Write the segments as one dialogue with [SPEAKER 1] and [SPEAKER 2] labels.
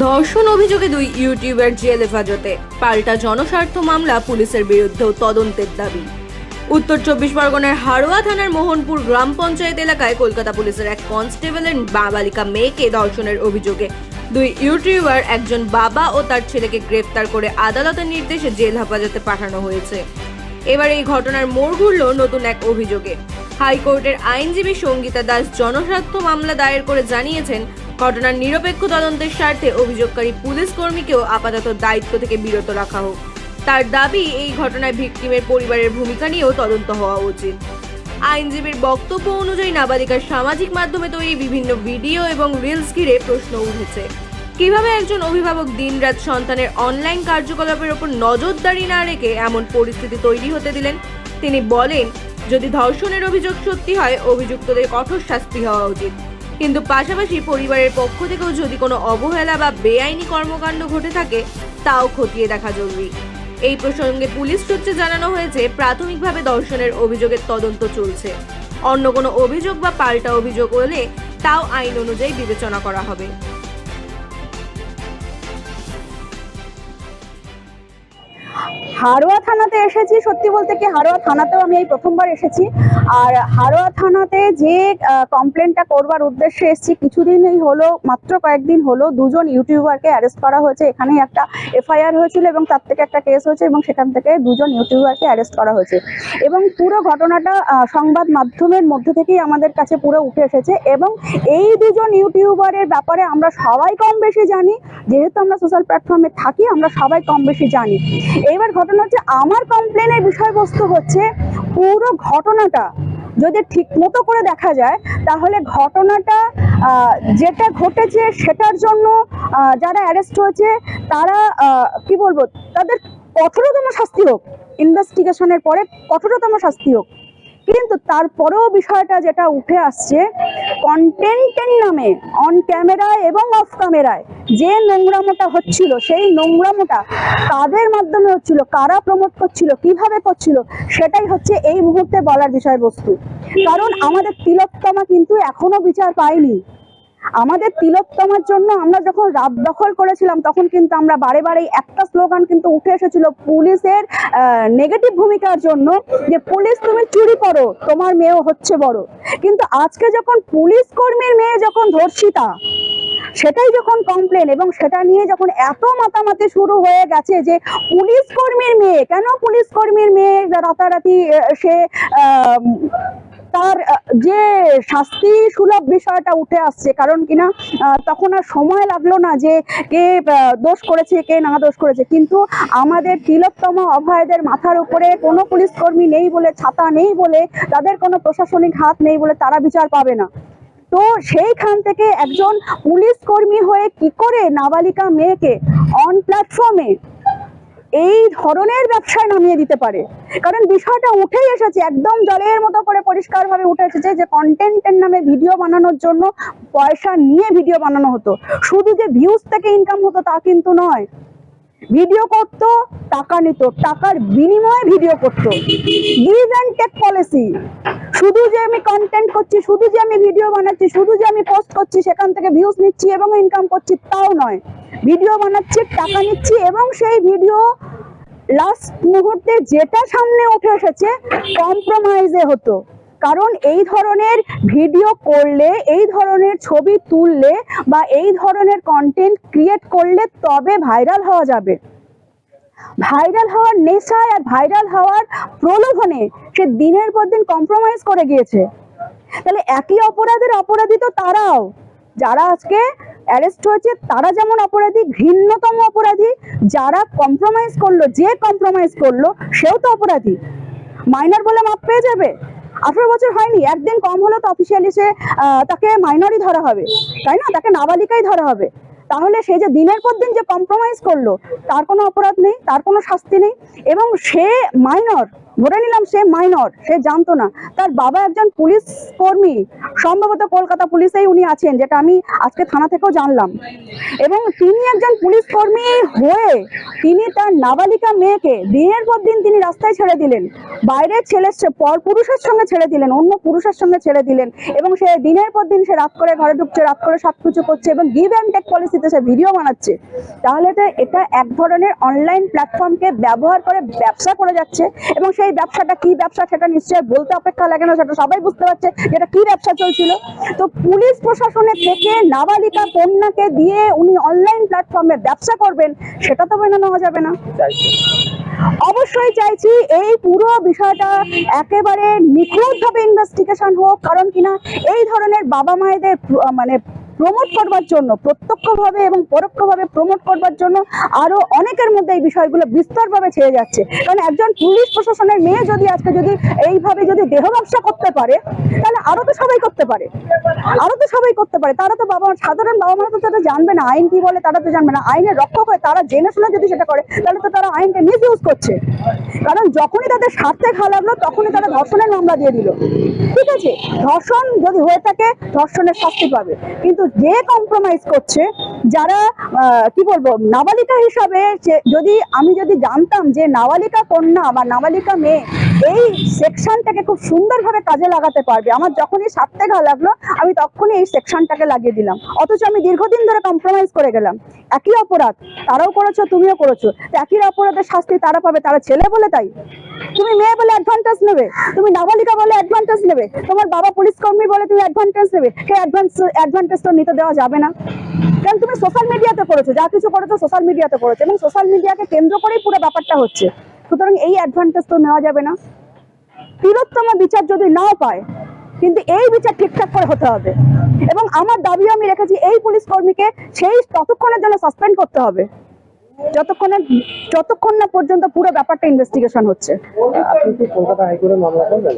[SPEAKER 1] ধর্ষণ অভিযোগে 2 YouTuber jail হেফাজতে, পাল্টা জনস্বার্থ মামলা পুলিশের বিরুদ্ধেও তদন্তের দাবি। উত্তর 24 পরগনার হাড়োয়া থানার মোহনপুর গ্রাম পঞ্চায়েত এলাকায় কলকাতা পুলিশের এক কনস্টেবলের নাবালিকা মেয়েকে ধর্ষণের অভিযোগে 2 ইউটিউবার, একজন বাবা ও তার ছেলেকে গ্রেফতার করে আদালতের নির্দেশে জেল হেফাজতে পাঠানো হয়েছে। এবার এই ঘটনার মোড় ঘুরল নতুন এক অভিযোগে। হাইকোর্টের আইনজীবী সঙ্গীতা দাস জনস্বার্থ মামলা দায়ের করে জানিয়েছেন, ঘটনার নিরপেক্ষ তদন্তের স্বার্থে অভিযোগকারী পুলিশ কর্মীকেও আপাতত দায়িত্ব থেকে বিরত রাখা হোক। তার দাবি, এই ঘটনায় ভিকটিমের পরিবারের ভূমিকা নিয়েও তদন্ত হওয়া উচিত। আইনজীবীর বক্তব্য অনুযায়ী নাবালিকার সামাজিক মাধ্যমে তৈরি বিভিন্ন ভিডিও এবং রিলস ঘিরে প্রশ্ন উঠেছে। কিভাবে একজন অভিভাবক দিনরাত সন্তানের অনলাইন কার্যকলাপের ওপর নজরদারি না রেখে এমন পরিস্থিতি তৈরি হতে দিলেন? তিনি বলেন, যদি ধর্ষণের অভিযোগ সত্যি হয়, অভিযুক্তদের কঠোর শাস্তি হওয়া উচিত, কিন্তু পাশাপাশি পরিবারের পক্ষ থেকেও যদি কোনো অবহেলা বা বেআইনি কর্মকাণ্ড ঘটে থাকে, তাও খতিয়ে দেখা জরুরি। এই প্রসঙ্গে পুলিশ সূত্রে জানানো হয়েছে, প্রাথমিকভাবে ধর্ষণের অভিযোগের তদন্ত চলছে। অন্য কোনো অভিযোগ বা পাল্টা অভিযোগ হলে তাও আইন অনুযায়ী বিবেচনা করা হবে।
[SPEAKER 2] হাড়োয়া থানাতে এসেছি। সত্যি বলতে কি, হাড়োয়া থানাতেও আমি এই প্রথমবার এসেছি। আর হাড়োয়া থানাতে যে কমপ্লেনটা করবার উদ্দেশ্যে এসেছি, কিছুদিনই হলো, মাত্র কয়েকদিন হলো 2জন ইউটিউবারকে অ্যারেস্ট করা হয়েছে। এখানেই একটা এফআইআর হয়েছিল এবং তার থেকে একটা কেস হয়েছে এবং সেখান থেকে 2জন ইউটিউবারকে অ্যারেস্ট করা হয়েছে। এবং পুরো ঘটনাটা সংবাদ মাধ্যমের মধ্যে থেকেই আমাদের কাছে পুরো উঠে এসেছে। এবং এই 2জন ইউটিউবারের ব্যাপারে আমরা সবাই কম বেশি জানি, যেহেতু আমরা সোশ্যাল প্ল্যাটফর্মে থাকি, আমরা সবাই কম বেশি জানি। এইবার ঘটনা হচ্ছে, আমার কমপ্লেনের বিষয়বস্তু হচ্ছে, পুরো ঘটনাটা যদি ঠিক মতো করে দেখা যায়, তাহলে ঘটনাটা যেটা ঘটেছে সেটার জন্য যারা অ্যারেস্ট হয়েছে তারা কি বলবো, তাদের কঠোরতম শাস্তি হোক, ইনভেস্টিগেশনের পরে কঠোরতম শাস্তি হোক। কিন্তু তারপরেও বিষয়টা যেটা উঠে আসছে, কন্টেন্টের নামে অন ক্যামেরায় এবং অফ ক্যামেরায় যে নোংরামোটা হচ্ছিল, সেই নোংরামোটা কাদের মাধ্যমে হচ্ছিল, কারা প্রমোট করছিল, কিভাবে করছিল, সেটাই হচ্ছে এই মুহূর্তে বলার বিষয়বস্তু। কারণ আমাদের তিলোত্তমা কিন্তু এখনো বিচার পায়নি। আমাদের তিলোত্তমার জন্য আমরা যখন রাত দখল করেছিলাম, তখন কিন্তু আমরা বারে বারে একটা স্লোগান কিন্তু উঠে এসেছিল পুলিশের নেগেটিভ ভূমিকার জন্য, যে পুলিশ তুমি চুরি করো, তোমার মেয়েও হচ্ছে বড়। কিন্তু আজকে যখন পুলিশ কর্মীর মেয়ে যখন ধর্ষিতা, সেটাই যখন কমপ্লেন, এবং সেটা নিয়ে যখন এত মাতামাতি শুরু হয়ে গেছে যে পুলিশ কর্মীর মেয়ে, কেন পুলিশ কর্মীর মেয়ে রাতারাতি সে তার যে শাস্তি সুলভ বিষয়টা উঠে আসছে। কারণ কিনা তখন আর সময় লাগলো না যে কে দোষ করেছে কে না দোষ করেছে, কিন্তু আমাদের তিলোত্তমা অভয়দের মাথার উপরে কোনো পুলিশ কর্মী নেই বলে, ছাতা নেই বলে, তাদের কোনো প্রশাসনিক হাত নেই বলে তারা বিচার পাবে না। তো সেইখান থেকে একজন পুলিশ কর্মী হয়ে কি করে নাবালিকা মেয়েকে অন প্ল্যাটফর্মে এই ধরনের ব্যবসায় নামিয়ে দিতে পারে? কারণ বিষয়টা উঠেই এসেছে, একদম জলের মতো করে পরিষ্কারভাবে উঠে এসেছে যে কন্টেন্টের নামে ভিডিও বানানোর জন্য পয়সা নিয়ে ভিডিও বানানো হতো। শুধু যে ভিউজ থেকে ইনকাম হতো তা কিন্তু নয়, ভিডিও করতো, টাকা নিত, টাকার বিনিময়ে ভিডিও করতো। Give and take policy. শুধু যে আমি কন্টেন্ট করছি, শুধু যে আমি ভিডিও বানাচ্ছি, শুধু যে আমি পোস্ট করছি, সেখান থেকে ভিউজ নিচ্ছি এবং ইনকাম করছি, তাও নয়। ভিডিও বানাচ্ছি, টাকা নিচ্ছি, এবং সেই ভিডিও লাস্ট মুহূর্তে যেটা সামনে উঠে এসেছে কম্প্রোমাইজে হতো। কারণ এই ধরনের ভিডিও করলে, এই ধরনের ছবি তুললে বা এই ধরনের কন্টেন্ট ক্রিয়েট করলে তবে ভাইরাল হওয়া যাবে। ভাইরাল হওয়ার নেশায় আর ভাইরাল হওয়ার প্রলোভনে সে দিনের পর দিন কম্প্রোমাইজ করে গিয়েছে। তাহলে একই অপরাধের অপরাধী তো তারাও, যারা আজকে অ্যারেস্ট হয়েছে তারা যেমন অপরাধী, ঘৃণ্যতম অপরাধী। যারা কম্প্রোমাইজ করলো, যে কম্প্রোমাইজ করলো, সেও তো অপরাধী। মাইনর বলে মাপ পেয়ে যাবে? 18 বছর হয়নি, একদিন কম হলো তো অফিসিয়ালি সে তাকে মাইনরই ধরা হবে, তাই না? তাকে নাবালিকাই ধরা হবে। তাহলে সে যে দিনের পর দিন যে কম্প্রোমাইজ করলো, তার কোনো অপরাধ নেই, তার কোনো শাস্তি নেই। এবং সে মাইনর, ধরে নিলাম সে মাইনর, সে জানতো না, তার বাবা একজন পুলিশ কর্মী, সম্ভবত কলকাতা পুলিশেই উনি আছেন, যেটা আমি আজকে থানা থেকেও জানলাম। এবং তিনি একজন পুলিশ কর্মী হয়ে তিনি তার নাবালিকা মেয়েকে দিনের পর দিন তিনি রাস্তায় ছেড়ে দিলেন, বাইরের পর পুরুষের সঙ্গে ছেড়ে দিলেন, অন্য পুরুষের সঙ্গে ছেড়ে দিলেন, এবং সে দিনের পর দিন সে রাত করে ঘরে ঢুকছে, রাত করে সবকিছু করছে এবং গিভ অ্যান্ড টেক পলিসিতে সে ভিডিও বানাচ্ছে। তাহলে তো এটা এক ধরনের অনলাইন প্ল্যাটফর্মকে ব্যবহার করে ব্যবসা করে যাচ্ছে, এবং সেই ব্যবসাটা কি ব্যবসা সেটা নিশ্চয়ই বলতে অপেক্ষা লাগে না, সেটা সবাই বুঝতে পারছে যেটা কি ব্যবসা চলছিল। তো পুলিশ প্রশাসনের থেকে নাবালিকা কন্যাকে দিয়ে উনি অনলাইন প্ল্যাটফর্মে ব্যবসা করবেন, সেটা তো মেনে নেওয়া যাবে না। অবশ্যই চাইছি এই পুরো বিষয়টা একেবারে নিখুঁতভাবে ইনভেস্টিগেশন হোক, কারণ কিনা এই ধরনের বাবা মায়েদের মানে প্রমোট করবার জন্য, প্রত্যক্ষভাবে এবং পরোক্ষভাবে প্রমোট করবার জন্য আরো অনেকের মধ্যে এই বিষয়গুলো বিস্তরভাবে ছেড়ে যাচ্ছে। কারণ একজন পুলিশ প্রশাসনের মেয়ে যদি আজকে যদি এইভাবে যদি দেহ ব্যবসা করতে পারে, তাহলে আরো তো সবাই করতে পারে, তারা তো সাধারণ বাবা মারা তো তারা জানবে না আইন কি বলে, তারা তো জানবে না। আইনের রক্ষক হয় তারা জেনে শুনে যদি সেটা করে, তাহলে তো তারা আইনকে মিস ইউজ করছে। কারণ যখনই তাদের স্বার্থে ঘা লাগলো তখনই তারা ধর্ষণের মামলা দিয়ে দিল। ঠিক আছে, ধর্ষণ যদি হয়ে থাকে ধর্ষণের শাস্তি পাবে, কিন্তু যে কম্প্রোমাইজ করছে, যারা কি বলবো নাবালিকা হিসাবে, আমি যদি জানতাম যে নাবালিকা কন্যা বা নাবালিকা মেয়ে এই সেকশনটাকে খুব সুন্দরভাবে কাজে লাগাতে পারবে, আমার যখনই স্বার্থে ঘা লাগলো আমি তখনই এই সেকশনটাকে লাগিয়ে দিলাম। অথচ আমি দীর্ঘদিন ধরে কম্প্রোমাইজ করে গেলাম। একই অপরাধ, তারাও করেছো তুমিও করেছো, একই অপরাধের শাস্তি তারা পাবে, তারা ছেলে বলে তাই তুমি মেয়ে বলে অ্যাডভান্টেজ নেবে, তুমি নাবালিকা বলে অ্যাডভান্টেজ নেবে, তোমার বাবা পুলিশ কর্মী বলে তুমি অ্যাডভান্টেজ নেবে। সেই অ্যাডভান্টেজ তো নিতে দেওয়া যাবে না, কারণ তুমি সোশ্যাল মিডিয়াতে করেছো, যা কিছু করেছো সোশ্যাল মিডিয়াতে করেছো, এবং সোশ্যাল মিডিয়াকে কেন্দ্র করেই পুরো ব্যাপারটা হচ্ছে। সুতরাং এই অ্যাডভান্টেজ তো নেওয়া যাবে না। তিলোত্তম বিচার যদি নাও পায়, কিন্তু এই বিচার ঠিকঠাক করে হতে হবে। এবং আমার দাবি আমি রেখেছি এই পুলিশ কর্মীকে সেই ততক্ষণের জন্য সাসপেন্ড করতে হবে যতক্ষণ না পর্যন্ত পুরো ব্যাপারটা ইনভেস্টিগেশন হচ্ছে।
[SPEAKER 3] আপনি কি কলকাতা হাইকোর্টে মামলা করবেন?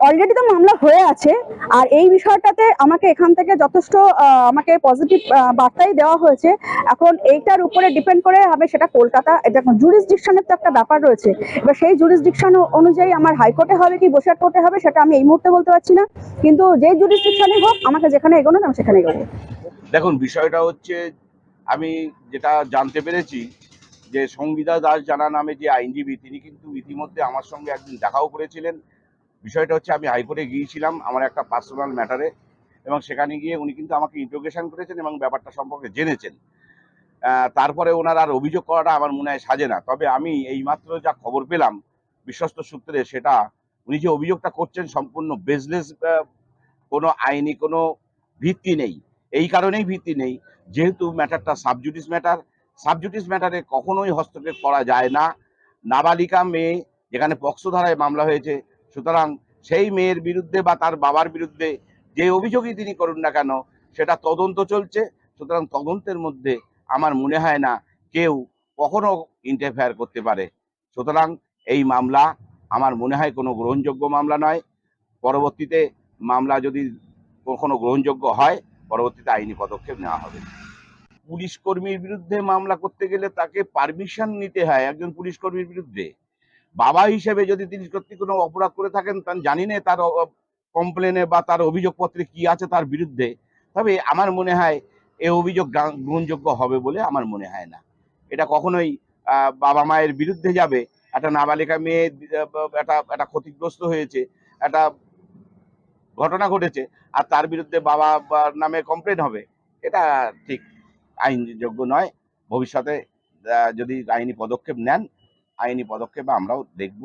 [SPEAKER 2] অলরেডি তো মামলা হয়ে আছে, আর এই বিষয়টাতে আমাকে এখান থেকে যথেষ্ট আমাকে পজিটিভ বার্তাই দেওয়া হয়েছে। এখন এইটার উপরে ডিপেন্ড করে হবে সেটা কলকাতা, এটা জুরিসডিকশনের তো একটা ব্যাপার রয়েছে। এবার সেই জুরিসডিকশন অনুযায়ী আমার হাইকোর্টে হবে কি বসিরহাট কোর্টে হবে সেটা আমি এই মুহূর্তে বলতে পারছি না, কিন্তু যে জুরিসডিকশনই হোক আমাকে যেখানে এগোনো আমি সেখানে এগোবো।
[SPEAKER 4] দেখুন, বিষয়টা হচ্ছে আমি যেটা জানতে পেরেছি যে সঙ্গীতা দাস জানা নামে যে আইনজীবী, তিনি কিন্তু ইতিমধ্যে আমার সঙ্গে একদিন দেখাও করেছিলেন। বিষয়টা হচ্ছে আমি হাইকোর্টে গিয়েছিলাম আমার একটা পার্সোনাল ম্যাটারে, এবং সেখানে গিয়ে উনি কিন্তু আমাকে ইন্টারোগেশন করেছেন এবং ব্যাপারটা সম্পর্কে জেনেছেন। তারপরে ওনার আর অভিযোগ করাটা আমার মনে হয় সাজে না। তবে আমি এইমাত্র যা খবর পেলাম বিশ্বস্ত সূত্রে, সেটা উনি যে অভিযোগটা করছেন সম্পূর্ণ বেসলেস, কোনো আইনি কোনো ভিত্তি নেই। এই কারণেই ভিত্তি নেই যেহেতু ম্যাটারটা সাবজুডিস ম্যাটারে কখনোই হস্তক্ষেপ করা যায় না। নাবালিকা মেয়ে, যেখানে পক্সো ধারায় মামলা হয়েছে, সুতরাং সেই মেয়ের বিরুদ্ধে বা তার বাবার বিরুদ্ধে যে অভিযোগই তিনি করুন না কেন সেটা তদন্ত চলছে। সুতরাং তদন্তের মধ্যে আমার মনে হয় না কেউ কখনো ইন্টারফেয়ার করতে পারে। সুতরাং এই মামলা আমার মনে হয় কোনো গ্রহণযোগ্য মামলা নয়। পরবর্তীতে মামলা যদি কখনো গ্রহণযোগ্য হয়, পরবর্তীতে আইনি পদক্ষেপ নেওয়া হবে। পুলিশ কর্মীর বিরুদ্ধে মামলা করতে গেলে তাকে পারমিশন নিতে হয় একজন পুলিশ কর্মীর বিরুদ্ধে। বাবা হিসেবে যদি তিনি সত্যি কোনো অপরাধ করে থাকেন, তার জানি না তার কমপ্লেনে বা তার অভিযোগপত্রে কি আছে তার বিরুদ্ধে, তবে আমার মনে হয় এই অভিযোগ গ্রহণযোগ্য হবে বলে আমার মনে হয় না। এটা কখনোই বাবা মায়ের বিরুদ্ধে যাবে। একটা নাবালিকা মেয়ে একটা ক্ষতিগ্রস্ত হয়েছে, একটা ঘটনা ঘটেছে, আর তার বিরুদ্ধে বাবা নামে কমপ্লেন হবে, এটা ঠিক আইনযোগ্য নয়। ভবিষ্যতে যদি আইনি পদক্ষেপ নেন, আইনি পদক্ষেপে আমরাও দেখব।